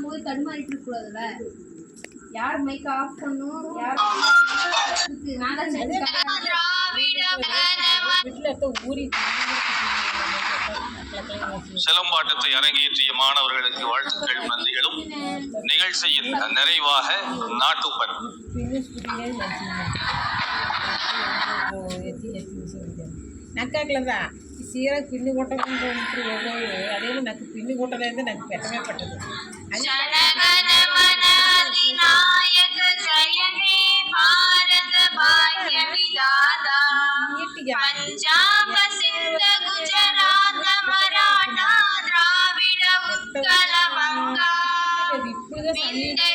போது தடுமாறிட்டு இருக்க கூடாதுல்ல. யார் மைக் ஆஃப் பண்ணும், யார் சிலம்பாட்டத்தை அரங்கேற்றிய மாணவர்களுக்கு வாழ்த்துக்கள் நன்றிகளும். நிகழ்ச்சியின் நிறைவாக நாட்டுப்பண். నక్కట్లేదా సీర పిండి కొట్టకుండా అదేమో నాకు పిండి కొట్టలేదు, నాకు పెట్టమే పట్టదు. ఇప్పుడు